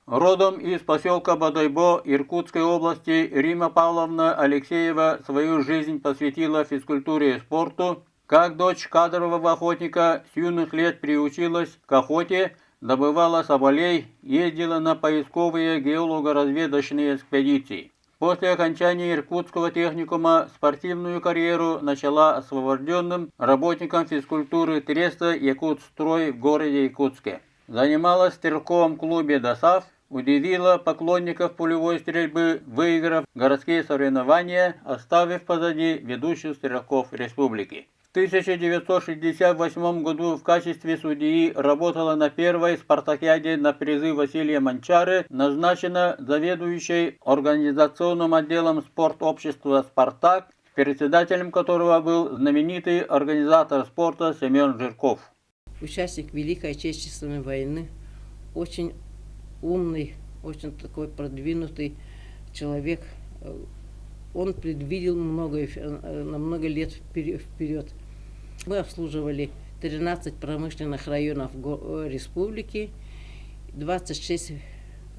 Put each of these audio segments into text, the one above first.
Родом из поселка Бодойбо Иркутской области Рима Павловна Алексеева свою жизнь посвятила физкультуре и спорту. Как дочь кадрового охотника с юных лет приучилась к охоте, добывала соболей, ездила на поисковые геолого-разведочные экспедиции. После окончания Иркутского техникума спортивную карьеру начала освобожденным работником физкультуры Треста Якутстрой в городе Якутске. Занималась в стрелковом клубе «ДОСАВ», удивила поклонников пулевой стрельбы, выиграв городские соревнования, оставив позади ведущих стрелков республики. В 1968 году в качестве судьи работала на первой спартакиаде на призы Василия Манчары, назначена заведующей организационным отделом спортобщества «Спартак», председателем которого был знаменитый организатор спорта Семен Жирков. Участник Великой Отечественной войны, очень умный, очень такой продвинутый человек. Он предвидел многое, на много лет вперед. Мы обслуживали 13 промышленных районов республики, 26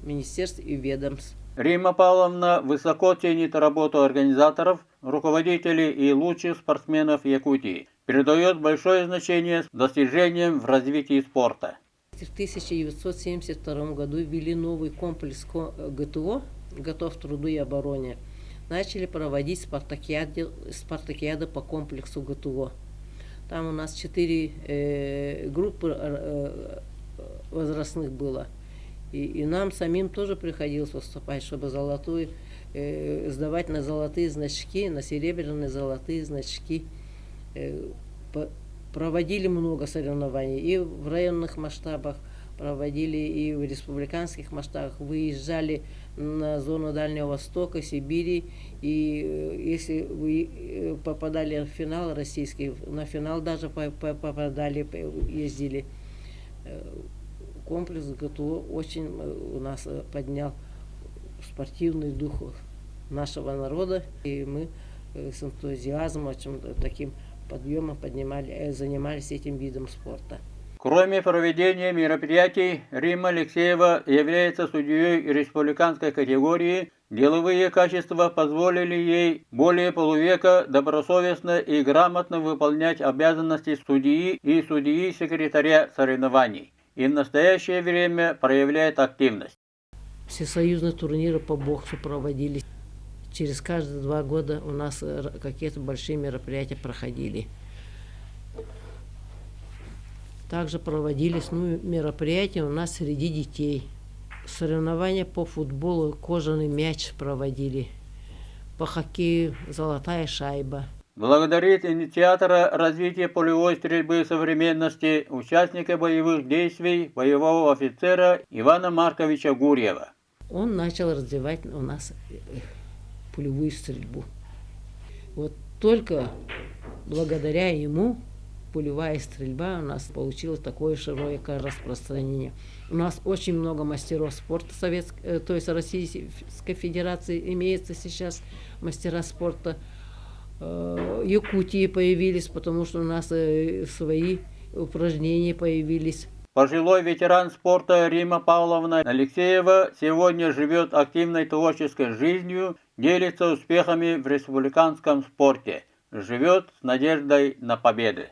министерств и ведомств. Рима Павловна высоко ценит работу организаторов, руководителей и лучших спортсменов Якутии. Передает большое значение достижениям в развитии спорта. В 1972 году ввели новый комплекс ГТО, «Готов к труду и обороне». Начали проводить спартакиады по комплексу ГТО. Там у нас 4 группы возрастных было. И нам самим тоже приходилось выступать, чтобы сдавать на золотые значки, на серебряные золотые значки. Проводили много соревнований и в районных масштабах, проводили и в республиканских масштабах, выезжали на зону Дальнего Востока, Сибири, и если вы попадали в финал российский, на финал даже попадали, ездили. Комплекс ГТО очень у нас поднял спортивный дух нашего народа, и мы с энтузиазмом, таким подъемом занимались этим видом спорта. Кроме проведения мероприятий, Рима Алексеева является судьей республиканской категории. Деловые качества позволили ей более полувека добросовестно и грамотно выполнять обязанности судьи и судьи-секретаря соревнований. И в настоящее время проявляет активность. Всесоюзные турниры по боксу проводились. Через каждые 2 года у нас какие-то большие мероприятия проходили. Также проводились мероприятия у нас среди детей. Соревнования по футболу, кожаный мяч проводили. По хоккею золотая шайба. Благодарит инициатора развития полевой стрельбы современности, участника боевых действий, боевого офицера Ивана Марковича Гурьева. Он начал развивать у нас пулевую стрельбу. Вот только благодаря ему пулевая стрельба у нас получила такое широкое распространение. У нас очень много мастеров спорта то есть Российской Федерации имеется сейчас мастера спорта. Якутии появились, потому что у нас свои упражнения появились. Пожилой ветеран спорта Рима Павловна Алексеева сегодня живет активной творческой жизнью, делится успехами в республиканском спорте, живет с надеждой на победы.